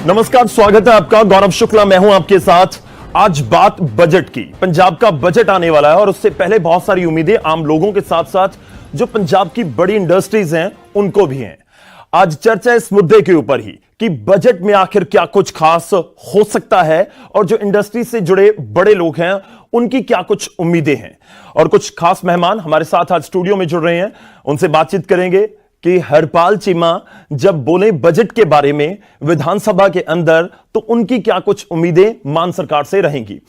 नमस्कार, स्वागत है आपका। गौरव शुक्ला मैं हूं आपके साथ। आज बात बजट की। पंजाब का बजट आने वाला है और उससे पहले बहुत सारी उम्मीदें आम लोगों के साथ साथ जो पंजाब की बड़ी इंडस्ट्रीज हैं उनको भी हैं। आज चर्चा इस मुद्दे के ऊपर ही कि बजट में आखिर क्या कुछ खास हो सकता है और जो इंडस्ट्री से जुड़े बड़े लोग हैं उनकी क्या कुछ उम्मीदें हैं। और कुछ खास मेहमान हमारे साथ आज स्टूडियो में जुड़ रहे हैं, उनसे बातचीत करेंगे कि हरपाल चीमा जब बोले बजट के बारे में विधानसभा के अंदर तो उनकी क्या कुछ उम्मीदें मान सरकार से रहेंगी।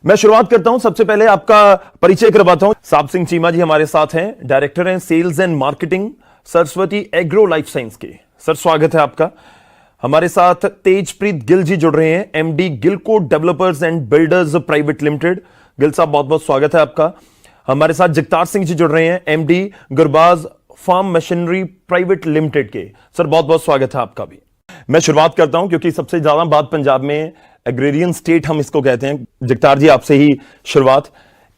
मैं शुरुआत करता हूं, सबसे पहले आपका परिचय करवाता हूं। साब सिंह चीमा जी हमारे साथ हैं, डायरेक्टर हैं sales and marketing Saraswati agro life science के। सर स्वागत है आपका। हमारे साथ तेजप्रीत गिल जी जुड़ रहे हैं, MD Gillco developers and builders private limited. Gill साहब बहुत बहुत स्वागत है आपका। हमारे साथ जगतार सिंह जी जुड़ रहे हैं, MD Gurbaz farm machinery private limited के। सर बहुत बहुत स्वागत है आपका भी। मैं शुरुआत करता हूं क्योंकि सबसे ज्यादा बात पंजाब में एग्रेरियन स्टेट हम इसको कहते हैं। जगतार जी आपसे ही शुरुआत,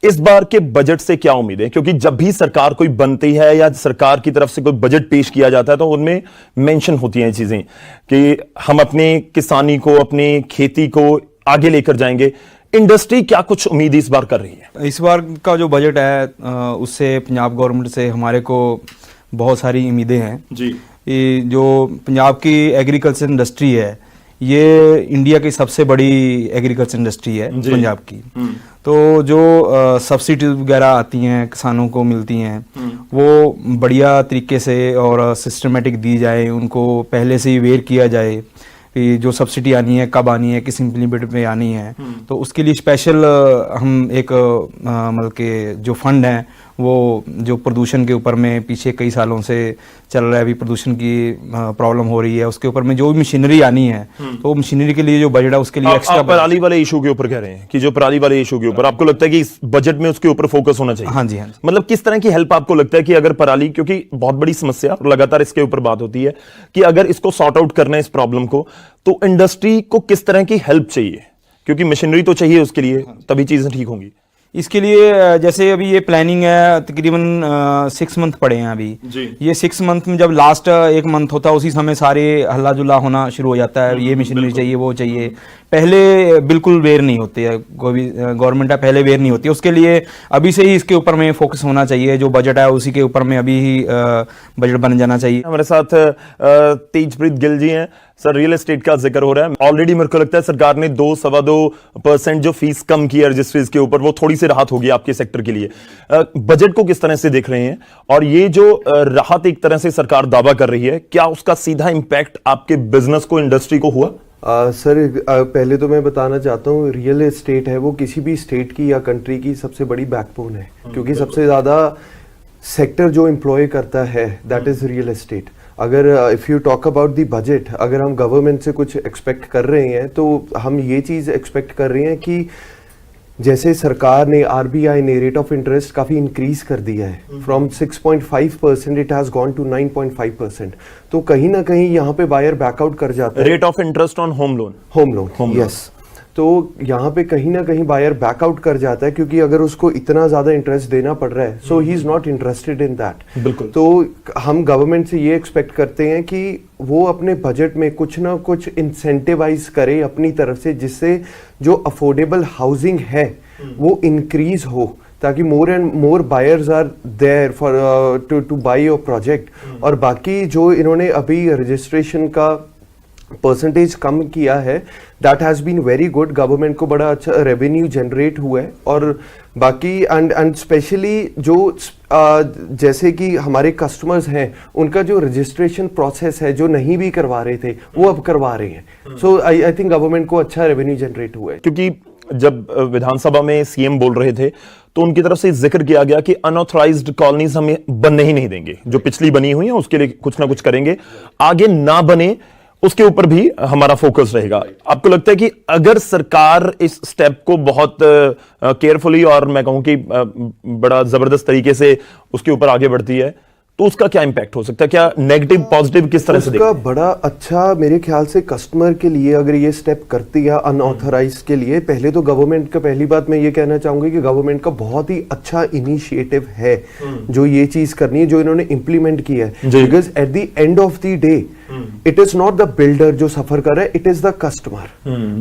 इस बार के बजट से क्या उम्मीद है? क्योंकि जब भी सरकार कोई बनती है या सरकार की तरफ से कोई बजट पेश किया जाता है तो उनमें मेंशन होती हैं चीजें कि हम अपने किसानी को, अपनी खेती को आगे लेकर जाएंगे। इंडस्ट्री क्या कुछ उम्मीद इस बार कर रही है? इस बार का जो बजट है उससे पंजाब गवर्नमेंट से हमारे को बहुत सारी उम्मीदें हैं जी। ये जो पंजाब की एग्रीकल्चर इंडस्ट्री है ये इंडिया की सबसे बड़ी एग्रीकल्चर इंडस्ट्री है पंजाब की। तो जो सब्सिडी वगैरह आती हैं किसानों को मिलती हैं वो बढ़िया तरीके से और सिस्टमेटिक दी जाए, उनको पहले से ही अवेयर किया जाए कि जो सब्सिडी आनी है कब आनी है, किस लिमिट में आनी है। तो उसके लिए स्पेशल हम एक मतलब के जो फंड है वो जो प्रदूषण के ऊपर में पीछे कई सालों से चल रहा है, अभी प्रदूषण की प्रॉब्लम हो रही है, उसके ऊपर में जो मशीनरी आनी है तो मशीनरी के लिए जो बजट है उसके लिए एक्स्ट्रा। पराली वाले इशू के ऊपर कह रहे हैं कि जो पराली वाले इशू के ऊपर आपको लगता है कि इस बजट में उसके ऊपर फोकस होना चाहिए? हाँ जी, हाँ जी। मतलब किस तरह की हेल्प आपको लगता है कि अगर पराली, क्योंकि बहुत बड़ी समस्या और लगातार इसके ऊपर बात होती है कि अगर इसको सॉर्ट आउट करना है इस प्रॉब्लम को, तो इंडस्ट्री को किस तरह की हेल्प चाहिए? क्योंकि मशीनरी तो चाहिए उसके लिए, तभी चीजें ठीक होंगी। इसके लिए जैसे अभी ये प्लानिंग है तकरीबन 6 मंथ पड़े हैं अभी जी। ये 6 मंथ में जब लास्ट 1 मंथ होता है उसी समय सारे हल्ला जुल्ला होना शुरू हो जाता है, ये मशीनरी चाहिए वो चाहिए। पहले बिल्कुल वेयर नहीं होती है, कोई भी गवर्नमेंट है पहले वेयर नहीं होती है। उसके लिए अभी से ही इसके ऊपर में फोकस होना चाहिए, जो बजट है उसी के ऊपर में अभी ही बजट बन जाना चाहिए। हमारे साथ तेजप्रीत गिल जी हैं। सर रियल एस्टेट का जिक्र हो रहा है, ऑलरेडी मेरे को लगता है सरकार ने 2-2.25% जो फीस कम की है रजिस्ट्रीज के ऊपर, वो थोड़ी सी राहत होगी आपके सेक्टर के लिए। बजट को किस तरह से देख रहे हैं और ये जो राहत एक तरह से सरकार दावा कर रही है, क्या उसका सीधा इंपैक्ट आपके बिजनेस को, इंडस्ट्री को हुआ? सर पहले तो मैं बताना चाहता हूँ रियल एस्टेट है वो किसी भी स्टेट की या कंट्री की सबसे बड़ी बैकबोन है, क्योंकि सबसे ज्यादा सेक्टर जो एम्प्लॉय करता है दैट इज रियल एस्टेट। अगर if you talk about the budget, अगर हम गवर्नमेंट से कुछ एक्सपेक्ट कर रहे हैं तो हम ये चीज़ एक्सपेक्ट कर रहे हैं कि जैसे सरकार ने आरबीआई ने रेट ऑफ इंटरेस्ट काफ़ी इंक्रीज कर दिया है, from 6.5% it has gone to 9.5%। तो कहीं ना कहीं यहाँ पे बायर बैकआउट कर जाता है। Rate of interest on home loan, yes. तो यहाँ पे कहीं ना कहीं बायर बैकआउट कर जाता है, क्योंकि अगर उसको इतना ज्यादा इंटरेस्ट देना पड़ रहा है so he is not interested in that. बिल्कुल। तो हम गवर्नमेंट से ये एक्सपेक्ट करते हैं कि वो अपने बजट में कुछ ना कुछ इंसेंटिवाइज करे अपनी तरफ से, जिससे जो अफोर्डेबल हाउसिंग है वो इंक्रीज हो, ताकि more and more buyers are there for to buy your project. और बाकी जो इन्होंने अभी रजिस्ट्रेशन का परसेंटेज कम किया है that has been very good, government को बड़ा अच्छा रेवेन्यू जनरेट हुआ है। और बाकी एंड स्पेशली जो जैसे कि हमारे कस्टमर्स हैं उनका जो रजिस्ट्रेशन प्रोसेस है जो नहीं भी करवा रहे थे वो अब करवा रहे हैं। सो आई थिंक गवर्नमेंट को अच्छा रेवेन्यू जनरेट हुआ है। क्योंकि जब विधानसभा में सीएम बोल रहे थे तो उनकी तरफ से जिक्र किया गया कि अनऑथराइज्ड कॉलोनीज हमें बनने ही नहीं देंगे, जो पिछली बनी हुई है उसके लिए कुछ ना कुछ करेंगे, आगे ना बने उसके ऊपर भी हमारा फोकस रहेगा। आपको लगता है कि अगर सरकार इस स्टेप को बहुत केयरफुली और मैं कहूं कि बड़ा जबरदस्त तरीके से उसके ऊपर आगे बढ़ती है तो उसका क्या इंपैक्ट हो सकता है? क्या नेगेटिव पॉजिटिव किस तरह से उसका बड़ा अच्छा मेरे ख्याल से कस्टमर के लिए अगर ये स्टेप करती है अनऑथराइज के लिए, पहले तो गवर्नमेंट का, पहली बात मैं ये कहना चाहूंगी कि गवर्नमेंट का बहुत ही अच्छा इनिशिएटिव है जो ये चीज करनी है, जो इन्होंने इंप्लीमेंट किया है। Because at the end of the day it is not the builder जो सफर कर रहा है, इट इज द कस्टमर।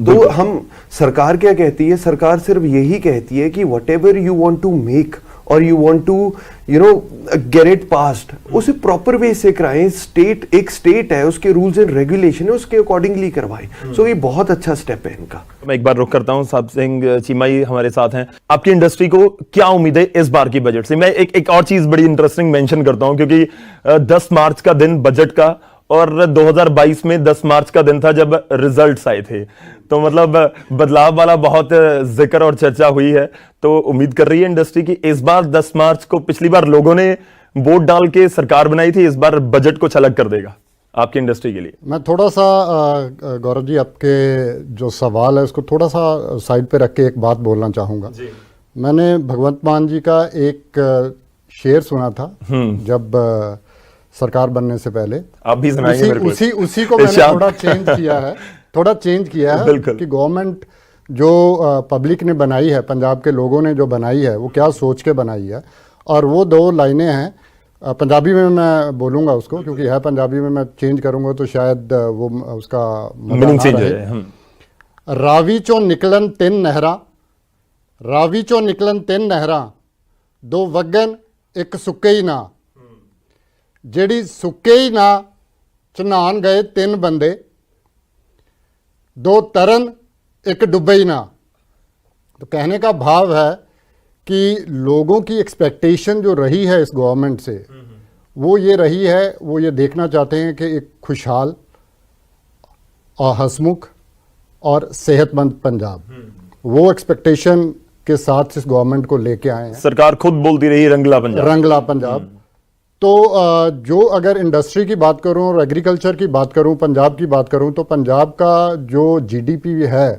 तो हम, सरकार क्या कहती है, सरकार सिर्फ यही कहती है कि whatever you want to make और you want to get it passed, उसे प्रॉपर वे से कराएं। स्टेट एक स्टेट है, उसके रूल्स एंड रेगुलेशन है, उसके अकॉर्डिंगली करवाएं। सो ये बहुत अच्छा स्टेप है इनका। मैं एक बार रुक करता हूं, साहब सिंह चीमा जी हमारे साथ हैं। आपकी इंडस्ट्री को क्या उम्मीद है इस बार की बजट से? मैं एक और चीज बड़ी इंटरेस्टिंग मेंशन करता हूं, क्योंकि 10 मार्च का दिन बजट का, और 2022 में 10 मार्च का दिन था जब रिजल्ट्स आए थे। तो मतलब बदलाव वाला बहुत जिक्र और चर्चा हुई है। तो उम्मीद कर रही है इंडस्ट्री की इस बार 10 मार्च को, पिछली बार लोगों ने वोट डाल के सरकार बनाई थी, इस बार बजट कुछ अलग कर देगा आपकी इंडस्ट्री के लिए? मैं थोड़ा सा गौरव जी, आपके जो सवाल है उसको थोड़ा सा साइड पे रख के एक बात बोलना चाहूँगा। मैंने भगवंत मान जी का एक शेर सुना था जब सरकार बनने से पहले। आप भी सुनाएंगे मेरे को? उसी को मैंने थोड़ा चेंज किया है कि गवर्नमेंट जो पब्लिक ने बनाई है, पंजाब के लोगों ने जो बनाई है, वो क्या सोच के बनाई है। और वो 2 लाइनें हैं, पंजाबी में मैं बोलूँगा उसको, क्योंकि है पंजाबी में, मैं चेंज करूँगा तो शायद वो उसका मीनिंग चेंज हो जाए। रावी चो निकलन 3 नहरा, रावी चो निकलन 3 नहरा, 2 वगन एक सुक्के ही ना। ਜਿਹੜੀ ਸੁੱਕੇ ਹੀ ਨਾ ਚ ਨਹਾਣ गए 3 बंदे, 2 तरन एक डुबे ही ना। तो कहने का भाव है कि लोगों की एक्सपेक्टेशन जो रही है इस गवर्नमेंट से, वो ये रही है, वो ये देखना चाहते हैं कि एक खुशहाल और हंसमुख और सेहतमंद पंजाब, वो एक्सपेक्टेशन के साथ इस गवर्नमेंट को लेके आए हैं। सरकार खुद बोलती रही रंगला पंजाब, रंगला पंजाब। तो जो अगर इंडस्ट्री की बात करूं और एग्रीकल्चर की बात करूं, पंजाब की बात करूं, तो पंजाब का जो जीडीपी है,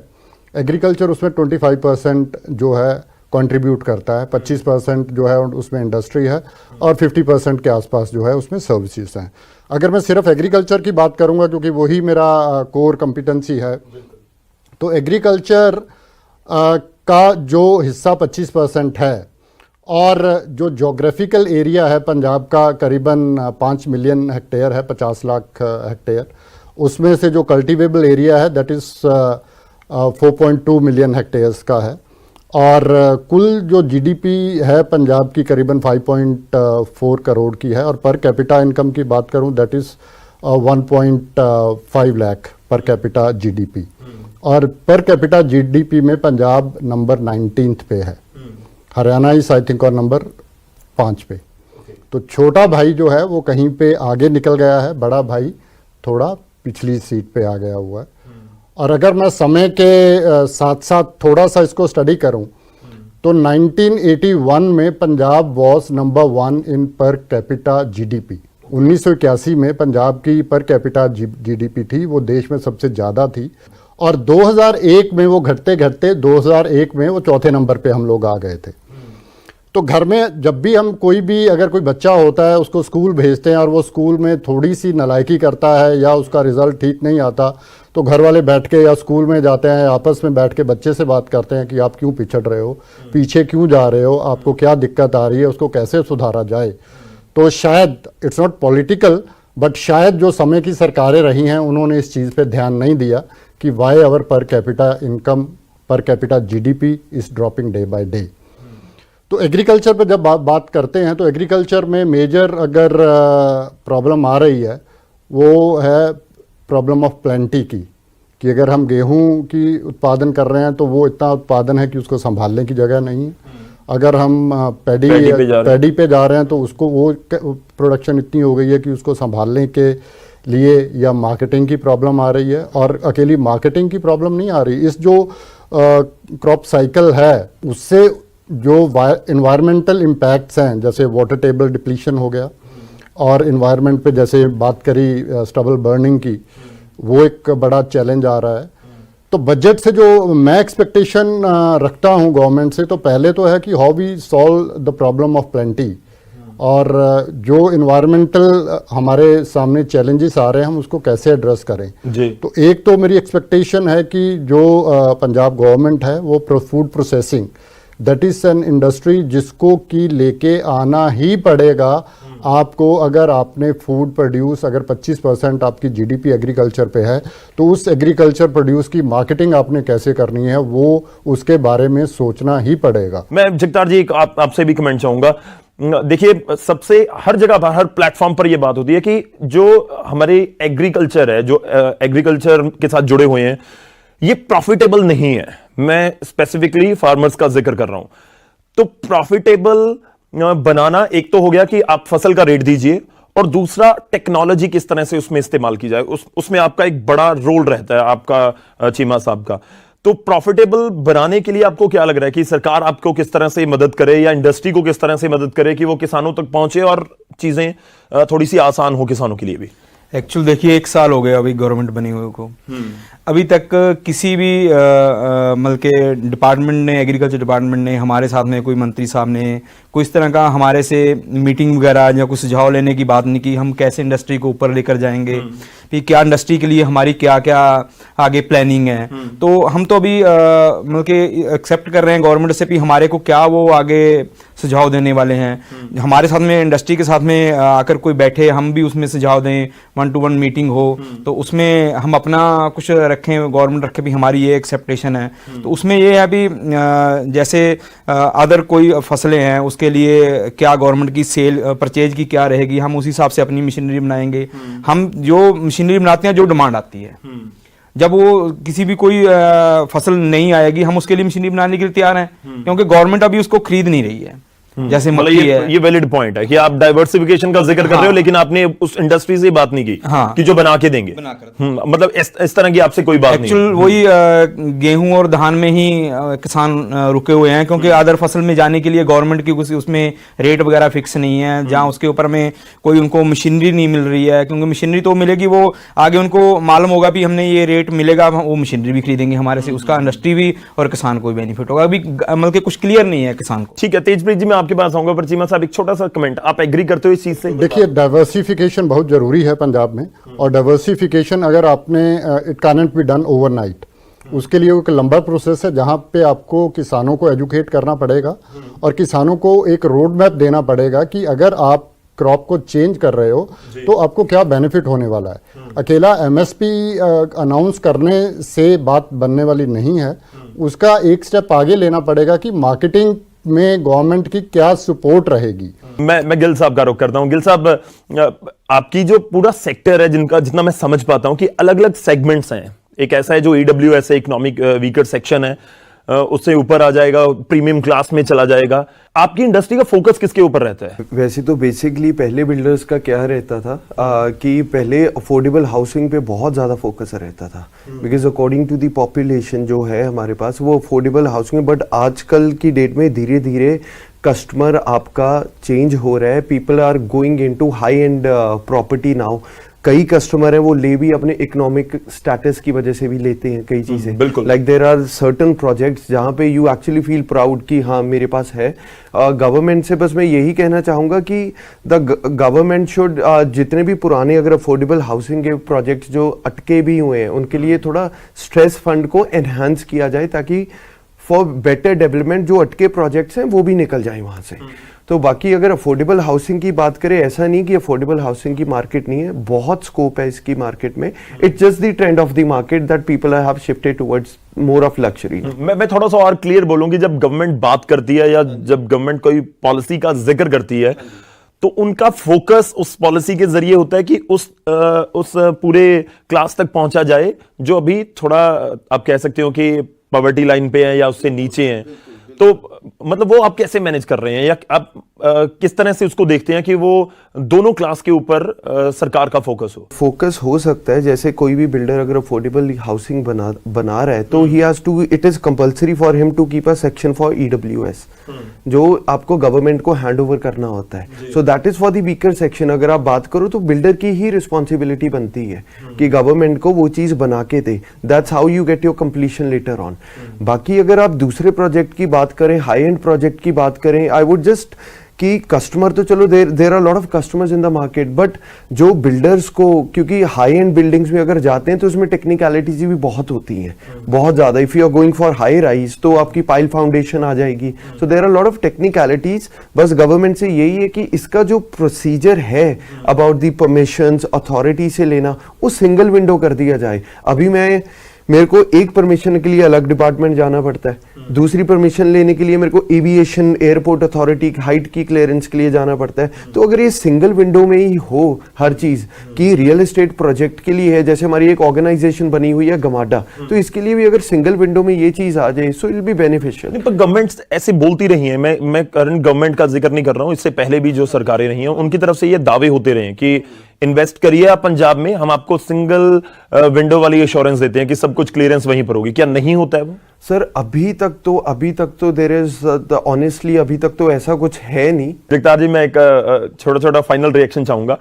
एग्रीकल्चर उसमें 25% जो है कंट्रीब्यूट करता है, 25% जो है उसमें इंडस्ट्री है, और 50% के आसपास जो है उसमें सर्विसेज हैं। अगर मैं सिर्फ एग्रीकल्चर की बात करूंगा, क्योंकि वही मेरा कोर कंपिटेंसी है, तो एग्रीकल्चर का जो हिस्सा 25% है, और जो जोग्राफिकल एरिया है पंजाब का करीबन 5 मिलियन हेक्टेयर है, 50 लाख हेक्टेयर, उसमें से जो कल्टीवेबल एरिया है दैट इज़ 4.2 मिलियन हेक्टेयर्स का है। और कुल जो जीडीपी है पंजाब की करीबन 5.4 करोड़ की है, और पर कैपिटा इनकम की बात करूं दैट इज़ 1.5 लाख पर कैपिटा जीडीपी, और पर कैपिटा जीडीपी में पंजाब नंबर 19th पे है, हरियाणा इस आई थिंक और नंबर 5 पे। तो छोटा भाई जो है वो कहीं पे आगे निकल गया है, बड़ा भाई थोड़ा पिछली सीट पे आ गया हुआ है। और अगर मैं समय के साथ साथ थोड़ा सा इसको स्टडी करूं, तो 1981 में पंजाब वॉज नंबर 1 इन पर कैपिटा जीडीपी। 1981 में पंजाब की पर कैपिटा जीडीपी थी, वो देश में सबसे ज़्यादा थी, और 2001 में वो घटते घटते 2001 में वो 4थे नंबर पे हम लोग आ गए थे। तो घर में जब भी हम अगर कोई बच्चा होता है उसको स्कूल भेजते हैं और वो स्कूल में थोड़ी सी नालायकी करता है या उसका रिजल्ट ठीक नहीं आता, तो घर वाले बैठ के या स्कूल में जाते हैं, आपस में बैठ के बच्चे से बात करते हैं कि आप क्यों पिछड़ रहे हो, पीछे क्यों जा रहे हो, आपको क्या दिक्कत आ रही है, उसको कैसे सुधारा जाए। तो शायद इट्स नॉट पॉलिटिकल, बट शायद जो समय की सरकारें रही हैं उन्होंने इस चीज़ पे ध्यान नहीं दिया कि why our per capita income, per capita GDP is dropping day by day. तो एग्रीकल्चर पे जब बात करते हैं, तो एग्रीकल्चर में मेजर अगर प्रॉब्लम आ रही है वो है प्रॉब्लम ऑफ प्लेंटी की, कि अगर हम गेहूं की उत्पादन कर रहे हैं तो वो इतना उत्पादन है कि उसको संभालने की जगह नहीं है। अगर हम पैडी पे जा रहे हैं तो उसको वो प्रोडक्शन इतनी हो गई है कि उसको संभालने के लिए या मार्केटिंग की प्रॉब्लम आ रही है। और अकेली मार्केटिंग की प्रॉब्लम नहीं आ रही, इस जो क्रॉप साइकिल है उससे जो इन्वायरमेंटल इम्पैक्ट्स हैं, जैसे वाटर टेबल डिप्लीशन हो गया, और इन्वायरमेंट पे जैसे बात करी स्टबल बर्निंग की, वो एक बड़ा चैलेंज आ रहा है। तो बजट से जो मैं एक्सपेक्टेशन रखता हूँ गवर्नमेंट से, तो पहले तो है कि how we solve the problem of plenty, और जो इन्वायरमेंटल हमारे सामने चैलेंजेस आ रहे हैं हम उसको कैसे एड्रेस करें जी। तो एक तो मेरी एक्सपेक्टेशन है कि जो पंजाब गवर्नमेंट है वो food processing, that is an industry जिसको कि लेके आना ही पड़ेगा आपको अगर आपने फूड प्रोड्यूस अगर 25% आपकी जीडीपी एग्रीकल्चर पे है, तो उस एग्रीकल्चर प्रोड्यूस की मार्केटिंग आपने कैसे करनी है वो उसके बारे में सोचना ही पड़ेगा। मैं जगतार जी आपसे भी कमेंट चाहूंगा। देखिए, सबसे हर जगह हर प्लेटफॉर्म पर यह बात होती है कि जो हमारे एग्रीकल्चर है, जो एग्रीकल्चर के साथ जुड़े हुए हैं, ये प्रॉफिटेबल नहीं है। मैं स्पेसिफिकली फार्मर्स का जिक्र कर रहा हूं। तो प्रॉफिटेबल बनाना एक तो हो गया कि आप फसल का रेट दीजिए, और दूसरा टेक्नोलॉजी किस तरह से उसमें इस्तेमाल की जाए, उसमें आपका एक बड़ा रोल रहता है, आपका चीमा साहब का। तो प्रॉफिटेबल बनाने के लिए आपको क्या लग रहा है कि सरकार आपको किस तरह से मदद करे, या इंडस्ट्री को किस तरह से मदद करे कि वो किसानों तक पहुंचे और चीजें थोड़ी सी आसान हो किसानों के लिए भी? एक्चुअल देखिए 1 साल हो गया अभी गवर्नमेंट बनी हुई को, अभी तक किसी भी मतलब के डिपार्टमेंट ने, एग्रीकल्चर डिपार्टमेंट ने हमारे साथ में, कोई मंत्री साहब ने कोई इस तरह का हमारे से मीटिंग वगैरह या कुछ सुझाव लेने की बात नहीं की। हम कैसे इंडस्ट्री को ऊपर लेकर जाएंगे, कि क्या इंडस्ट्री के लिए हमारी क्या क्या आगे प्लानिंग है। तो हम तो अभी मतलब के एक्सेप्ट कर रहे हैं गवर्नमेंट से भी हमारे को क्या वो आगे सुझाव देने वाले हैं। हमारे साथ में इंडस्ट्री के साथ में आकर कोई बैठे, हम भी उसमें सुझाव दें, 1-to-1 मीटिंग हो, तो उसमें हम अपना कुछ रखें, गवर्नमेंट रखे भी हमारी ये एक्सेप्टेशन है। तो उसमें ये है अभी जैसे अदर कोई फसलें हैं उसके लिए क्या गवर्नमेंट की सेल परचेज की क्या रहेगी, हम उस हिसाब से अपनी मशीनरी बनाएंगे। हम जो मशीनरी बनाते हैं, जो डिमांड आती है, जब वो किसी भी कोई फसल नहीं आएगी, हम उसके लिए मशीनरी बनाने के लिए तैयार हैं, क्योंकि गवर्नमेंट अभी उसको खरीद नहीं रही है। जैसे मतलब ये वैलिड पॉइंट है कि आप डाइवर्सिफिकेशन का जिक्र कर रहे हो, लेकिन आपने उस इंडस्ट्री से बात नहीं की कि जो बना के देंगे। मतलब इस तरह की आपसे कोई बात नहीं। एक्चुअल वही गेहूं और धान में ही किसान रुके हुए हैं, क्योंकि अदर फसल में जाने के लिए गवर्नमेंट की उसमें रेट वगैरह फिक्स नहीं है, जहां उसके ऊपर में कोई उनको मशीनरी नहीं मिल रही है। क्योंकि मशीनरी तो मिलेगी, वो आगे उनको मालूम होगा भी हमने ये रेट मिलेगा, वो मशीनरी भी खरीदेंगे हमारे से, उसका इंडस्ट्री भी और किसान को भी बेनिफिट होगा। अभी मतलब कुछ क्लियर नहीं है किसान को। ठीक है, तेजप्रीत जी मैं आपके पास आऊंगा, पर चीमा साहब एक छोटा सा कमेंट, आप एग्री करते हो इस चीज से? देखिए, डाइवर्सिफिकेशन बहुत जरूरी है पंजाब में, और डाइवर्सिफिकेशन अगर आपने it can not be done overnight. उसके लिए एक लंबा प्रोसेस है, जहां पे आपको किसानों को एजुकेट करना पड़ेगा और किसानों को एक रोड मैप देना पड़ेगा कि अगर आप क्रॉप को चेंज कर रहे हो तो आपको क्या बेनिफिट होने वाला है। अकेला एमएसपी अनाउंस करने से बात बनने वाली नहीं है, उसका एक स्टेप आगे लेना पड़ेगा कि मार्केटिंग में गवर्नमेंट की क्या सपोर्ट रहेगी। मैं गिल साहब का रुख करता हूं। गिल साहब, आपकी जो पूरा सेक्टर है, जितना मैं समझ पाता हूं कि अलग अलग सेगमेंट्स हैं। एक ऐसा है जो ईडब्ल्यूएस है, इकोनॉमिक वीकर सेक्शन है, उससे ऊपर आ जाएगा, प्रीमियम क्लास में चला जाएगा। आपकी इंडस्ट्री का फोकस किसके ऊपर रहता है? वैसे तो बेसिकली पहले बिल्डर्स का क्या रहता था कि पहले अफोर्डेबल हाउसिंग पे बहुत ज़्यादा फोकस रहता था, because according to the population जो है हमारे पास, वो अफोर्डेबल हाउसिंग। बट आजकल की डेट में धीरे धीरे कस्टमर आपका चेंज हो रहा है, people are going into high and property now. कई कस्टमर है वो ले भी अपने इकोनॉमिक स्टेटस की वजह से भी लेते हैं कई चीजें। बिल्कुल, like there are certain projects जहां पे यू एक्चुअली फील प्राउड कि हाँ मेरे पास है। गवर्नमेंट से बस मैं यही कहना चाहूंगा कि द गवर्नमेंट शुड जितने भी पुराने अगर अफोर्डेबल हाउसिंग के प्रोजेक्ट्स जो अटके भी हुए हैं, उनके लिए थोड़ा स्ट्रेस फंड को एनहांस किया जाए, ताकि फॉर बेटर डेवलपमेंट जो अटके प्रोजेक्ट्स हैं वो भी निकल जाए वहां से। तो बाकी अगर अफोर्डेबल हाउसिंग की बात करें, ऐसा नहीं कि अफोर्डेबल हाउसिंग की मार्केट नहीं है, बहुत स्कोप है इसकी मार्केट में। It's just the trend of the market that people have shifted towards more of luxury. मैं थोड़ा सा और क्लियर बोलूंगी, जब गवर्नमेंट बात करती है या जब गवर्नमेंट कोई पॉलिसी का जिक्र करती है, तो उनका फोकस उस पॉलिसी के जरिए होता है कि उस पूरे क्लास तक पहुंचा जाए जो अभी थोड़ा आप कह सकते हो कि पॉवर्टी लाइन पे है या उससे नीचे हैं। तो मतलब वो आप कैसे मैनेज कर रहे हैं, या आप किस तरह से उसको देखते हैं कि वो दोनों क्लास के ऊपर सरकार का फोकस हो सकता है। जैसे कोई भी बिल्डर अगर अफोर्डेबल हाउसिंग बना रहा है, तो he has to, it is compulsory for him to keep a section for EWS, जो आपको गवर्नमेंट को हैंड ओवर करना होता है। So that is for the weaker section. अगर आप बात करो तो बिल्डर की ही रिस्पॉन्सिबिलिटी बनती है कि गवर्नमेंट को वो चीज बना के दे। That's how you get your completion letter on. बाकी अगर आप दूसरे प्रोजेक्ट की बात करें, हाई एंड प्रोजेक्ट की बात करें, आई वुड जस्ट कि कस्टमर तो चलो there are lot of customers in the market, but जो बिल्डर्स को, क्योंकि हाई एंड बिल्डिंग्स में अगर जाते हैं तो उसमें टेक्निकलिटीज भी बहुत होती हैं, बहुत ज्यादा। If you are going for high rise तो आपकी पाइल फाउंडेशन आ जाएगी, so there are lot of technicalities. बस गवर्नमेंट से यही है कि इसका जो प्रोसीजर है अबाउट दी परमिशंस अथॉरिटी से लेना, वो सिंगल विंडो कर दिया जाए। अभी मेरे को एक परमिशन के लिए अलग डिपार्टमेंट जाना पड़ता है, दूसरी परमिशन लेने के लिए मेरे को एविएशन एयरपोर्ट अथॉरिटी हाइट की क्लियरेंस के लिए जाना पड़ता है। तो अगर ये सिंगल विंडो में ही हो हर चीज कि रियल एस्टेट प्रोजेक्ट के लिए है, जैसे हमारी एक ऑर्गेनाइजेशन बनी हुई है गमाडा, तो इसके लिए भी अगर सिंगल विंडो में ये चीज आ जाए so it will be beneficial. पर गवर्नमेंट्स ऐसे बोलती रही हैं, मैं करंट गवर्नमेंट का जिक्र नहीं कर रहा हूं, इससे पहले भी जो सरकारें रही हैं उनकी तरफ से ये दावे होते रहे हैं कि इन्वेस्ट करिए आप पंजाब में, हम आपको सिंगल विंडो वाली एश्योरेंस देते हैं कि सब कुछ क्लियरेंस वहीं पर होगी। क्या नहीं होता है वो? सर अभी तक तो देयर इज ऑनेस्टली अभी तक तो ऐसा कुछ है नहीं। जगतार जी, मैं एक छोटा फाइनल रिएक्शन चाहूंगा।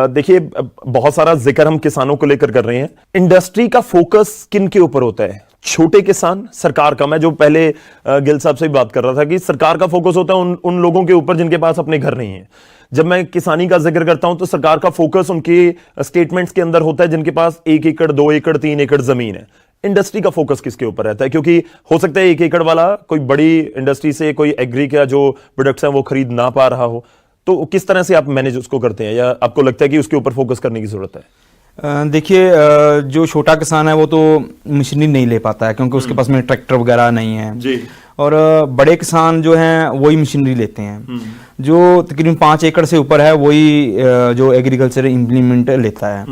देखिए, बहुत सारा जिक्र हम किसानों को लेकर कर रहे हैं, इंडस्ट्री का फोकस किन के ऊपर होता है? छोटे किसान, सरकार का। मैं जो पहले गिल साहब से भी बात कर रहा था कि सरकार का फोकस होता है उन लोगों के ऊपर जिनके पास अपने घर नहीं है। जब मैं किसानी का जिक्र करता हूं तो सरकार का फोकस उनके स्टेटमेंट्स के अंदर होता है जिनके पास 1 एकड़ 2 एकड़ 3 एकड़ जमीन है। इंडस्ट्री का फोकस किसके ऊपर रहता है? क्योंकि हो सकता है 1 एकड़ वाला कोई बड़ी इंडस्ट्री से कोई एग्री का जो प्रोडक्ट्स हैं वो खरीद ना पा रहा हो, तो किस तरह से आप मैनेज उसको करते हैं, या आपको लगता है कि उसके ऊपर फोकस करने की जरूरत है? देखिए, जो छोटा किसान है वो तो मशीनरी नहीं ले पाता है क्योंकि उसके पास में ट्रैक्टर वगैरह नहीं है जी। और बड़े किसान जो हैं वही मशीनरी लेते हैं। जो तकरीबन 5 एकड़ से ऊपर है वही जो एग्रीकल्चर इम्प्लीमेंट लेता है।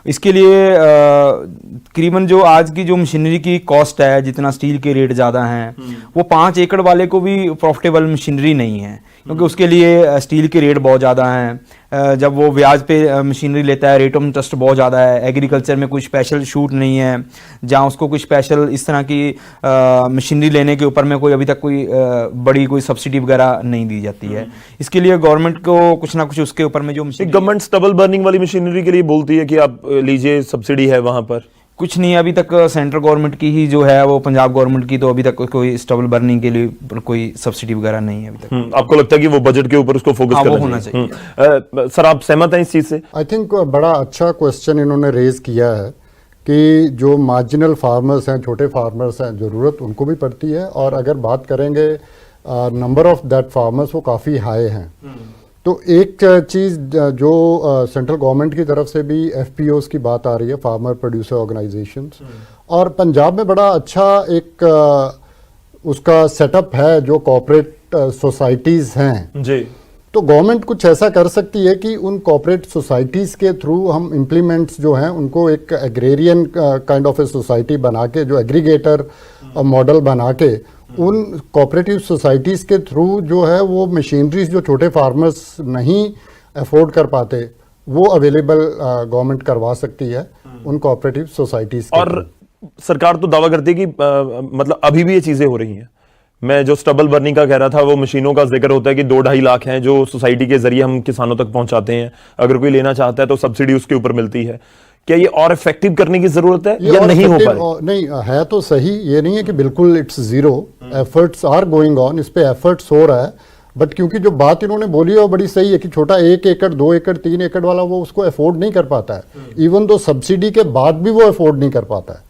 इसके लिए तकरीबन जो आज की जो मशीनरी की कॉस्ट है, जितना स्टील के रेट ज़्यादा हैं, वो 5 एकड़ वाले को भी प्रॉफिटेबल मशीनरी नहीं है क्योंकि उसके लिए स्टील के रेट बहुत ज़्यादा हैं। जब वो ब्याज पे मशीनरी लेता है, रेट ऑफ इंटरेस्ट बहुत ज़्यादा है। एग्रीकल्चर में कोई स्पेशल छूट नहीं है जहाँ उसको कोई स्पेशल इस तरह की मशीनरी लेने के ऊपर में कोई अभी तक कोई बड़ी कोई सब्सिडी वगैरह नहीं दी जाती है। इसके लिए गवर्नमेंट को कुछ ना कुछ उसके ऊपर में जो गवर्नमेंट स्टबल बर्निंग वाली मशीनरी के लिए बोलती है कि आप लीजिए, सब्सिडी है वहां पर। कुछ नहीं, अभी तक सेंट्रल गवर्नमेंट की ही जो है वो पंजाब गवर्नमेंट की, तो अभी तक कोई स्टबल बर्निंग के लिए कोई सब्सिडी वगैरह नहीं है अभी तक। आपको लगता है कि वो बजट के ऊपर उसको फोकस करना होना चाहिए? सर, आप सहमत हैं इस चीज से? आई थिंक बड़ा अच्छा क्वेश्चन इन्होंने रेज किया है कि जो मार्जिनल फार्मर्स हैं, छोटे फार्मर्स हैं, ज़रूरत उनको भी पड़ती है, और अगर बात करेंगे नंबर ऑफ दैट फार्मर्स वो काफ़ी हाई हैं। तो एक चीज़ जो सेंट्रल गवर्नमेंट की तरफ से भी एफपीओस की बात आ रही है, फार्मर प्रोड्यूसर ऑर्गेनाइजेशंस, और पंजाब में बड़ा अच्छा एक उसका सेटअप है जो कॉर्पोरेट सोसाइटीज़ हैं जी। तो गवर्नमेंट कुछ ऐसा कर सकती है कि उन कॉर्पोरेट सोसाइटीज़ के थ्रू हम इम्प्लीमेंट्स जो हैं उनको एक agrarian kind of a society बना के, जो एग्रीगेटर मॉडल बना के, उन कोऑपरेटिव सोसाइटीज़ के थ्रू जो है वो मशीनरीज जो छोटे फार्मर्स नहीं अफोर्ड कर पाते वो अवेलेबल गवर्नमेंट करवा सकती है उन कोऑपरेटिव सोसाइटीज़। और सरकार तो दावा करती है कि मतलब अभी भी ये चीज़ें हो रही हैं। मैं जो स्टबल बर्निंग का कह रहा था, वो मशीनों का जिक्र होता है कि 2-2.5 लाख हैं जो सोसाइटी के जरिए हम किसानों तक पहुंचाते हैं। अगर कोई लेना चाहता है तो सब्सिडी उसके ऊपर मिलती है। क्या ये और इफेक्टिव करने की जरूरत है या नहीं हो पा रही? नहीं है तो सही, ये नहीं है कि बिल्कुल it's zero, efforts are going on, इस पे एफर्ट्स हो रहा है। बट क्योंकि जो बात इन्होंने बोली है वो बड़ी सही है कि छोटा 1 एकड़ 2 एकड़ 3 एकड़ वाला वो उसको अफोर्ड नहीं कर पाता है, इवन तो सब्सिडी के बाद भी वो अफोर्ड नहीं कर पाता है।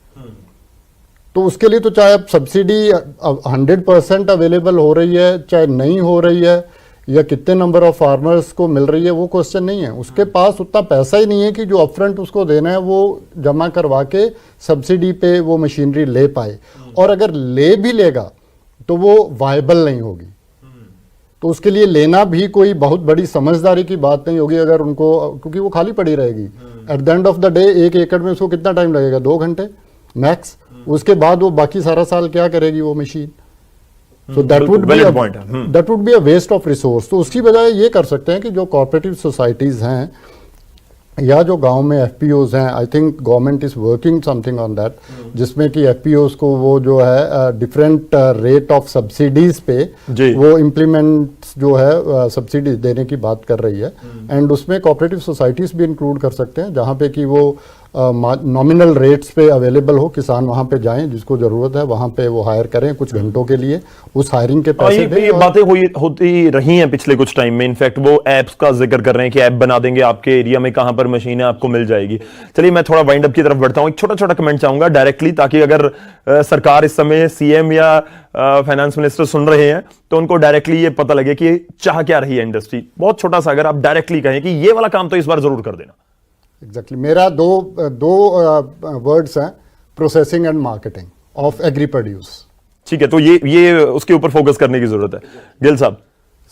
तो उसके लिए तो चाहे अब सब्सिडी 100% अवेलेबल हो रही है, चाहे नहीं हो रही है, या कितने नंबर ऑफ फार्मर्स को मिल रही है, वो क्वेश्चन नहीं है। उसके पास उतना पैसा ही नहीं है कि जो अपफ्रंट उसको देना है वो जमा करवा के सब्सिडी पे वो मशीनरी ले पाए, और अगर ले भी लेगा तो वो वायबल नहीं होगी। तो उसके लिए लेना भी कोई बहुत बड़ी समझदारी की बात नहीं होगी अगर उनको, क्योंकि वो खाली पड़ी रहेगी। At the end of the day 1 एकड़ में उसको कितना टाइम लगेगा? 2 घंटे मैक्स। उसके बाद वो बाकी सारा साल क्या करेगी वो machine? So that would be a waste of resource. तो उसकी बजाय ये कर सकते हैं कि जो कोऑपरेटिव सोसाइटीज़ हैं या जो गांव में एफपीओज हैं, I think government is working something on that, जिसमें कि एफपीओज को वो जो है डिफरेंट रेट ऑफ सब्सिडीज पे वो इम्प्लीमेंट जो है सब्सिडी देने की बात कर रही है। एंड उसमें कोऑपरेटिव सोसाइटीज भी इंक्लूड कर सकते हैं, जहाँ पे कि वो नॉमिनल रेट्स पे अवेलेबल हो, किसान वहाँ पे जाएं, जिसको ज़रूरत है वहाँ पे वो हायर करें कुछ घंटों के लिए, उस हायरिंग के पैसे दें। ये बातें होती रही हैं पिछले कुछ टाइम में। इनफैक्ट वो ऐप्स का जिक्र कर रहे हैं कि ऐप बना देंगे, आपके एरिया में कहां पर मशीन है आपको मिल जाएगी। चलिए मैं थोड़ा वाइंड अप की तरफ बढ़ता हूं, एक छोटा छोटा कमेंट चाहूंगा डायरेक्टली, ताकि अगर सरकार इस समय सीएम या फाइनेंस मिनिस्टर सुन रहे हैं तो उनको डायरेक्टली ये पता लगे कि चाह क्या रही है इंडस्ट्री। बहुत छोटा सा अगर आप डायरेक्टली कहें कि ये वाला काम तो इस बार जरूर कर देना। एग्जैक्टली मेरा दो वर्ड्स हैं, processing and marketing of agri produce. ठीक है, तो ये उसके ऊपर फोकस करने की जरूरत है। गिल साहब।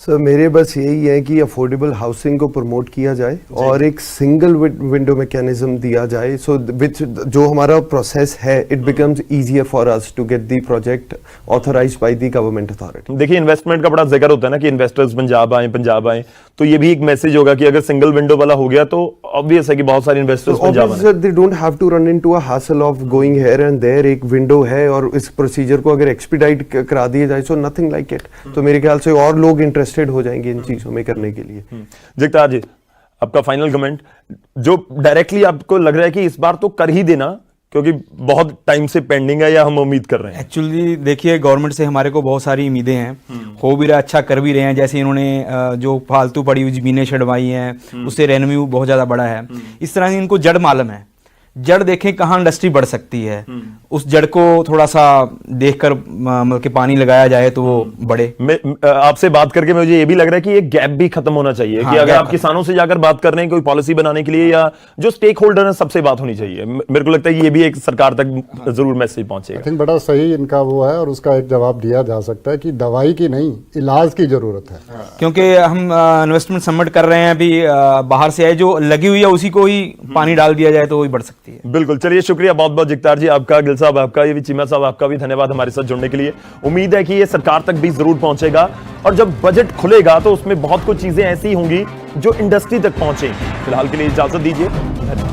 सर मेरे बस यही है कि अफोर्डेबल हाउसिंग को प्रमोट किया जाए और एक सिंगल विंडो मैकेनिज्म दिया जाए, सो विच जो हमारा प्रोसेस है it becomes easier for us to get the project authorized by the government authority. देखिए इन्वेस्टमेंट का बड़ा जिक्र होता है ना कि इन्वेस्टर्स पंजाब आए, तो ये भी एक मैसेज होगा कि अगर सिंगल विंडो वाला हो गया तो ऑब्वियस है कि बहुत सारे इन्वेस्टर्स पंजाब आए। They don't have to run into a hassle of going here and there. एक विंडो है और इस प्रोसीजर को अगर एक्सपीडाइट करा दिया जाए, सो नथिंग लाइक इट। तो मेरे ख्याल से और लोग इंटरेस्टेड हो जाएंगे इन चीजों में करने के लिए। जगतार जी, आपका फाइनल कमेंट, जो डायरेक्टली आपको लग रहा है कि इस बार तो कर ही देना, क्योंकि बहुत टाइम से पेंडिंग है, या हम उम्मीद कर रहे हैं? एक्चुअली देखिए गवर्नमेंट से हमारे को बहुत सारी उम्मीदें हैं, हो भी रहा, अच्छा कर भी रहे हैं। जैसे इन्होंने जो फालतू पड़ी हुई जमीनें छड़वाई हैं उससे रेवेन्यू बहुत ज़्यादा बढ़ा है। इस तरह से इनको जड़ मालूम है, जड़ देखें कहाँ इंडस्ट्री बढ़ सकती है, उस जड़ को थोड़ा सा देखकर मतलब कि पानी लगाया जाए तो वो बढ़े। मैं आपसे बात करके मुझे ये भी लग रहा है कि ये गैप भी खत्म होना चाहिए। हाँ, कि अगर आप किसानों से जाकर बात कर रहे हैं कोई पॉलिसी बनाने के लिए, या जो स्टेक होल्डर है सबसे बात होनी चाहिए। मेरे को लगता है ये भी एक सरकार तक जरूर मैसेज पहुंचेगा। आई थिंक बड़ा सही इनका वो है, और उसका एक जवाब दिया जा सकता है कि दवाई की नहीं, इलाज की जरूरत है। क्योंकि हम इन्वेस्टमेंट सबमिट कर रहे हैं अभी, बाहर से आए जो लगी हुई है उसी को ही पानी डाल दिया जाए तो वही बढ़ सकती है। बिल्कुल, चलिए शुक्रिया बहुत बहुत जगतार जी आपका, गिल साहब आपका, ये भी चीमा साहब आपका भी धन्यवाद हमारे साथ जुड़ने के लिए। उम्मीद है कि ये सरकार तक भी जरूर पहुंचेगा, और जब बजट खुलेगा तो उसमें बहुत कुछ चीजें ऐसी होंगी जो इंडस्ट्री तक पहुंचेंगी। फिलहाल के लिए इजाजत दीजिए, धन्यवाद।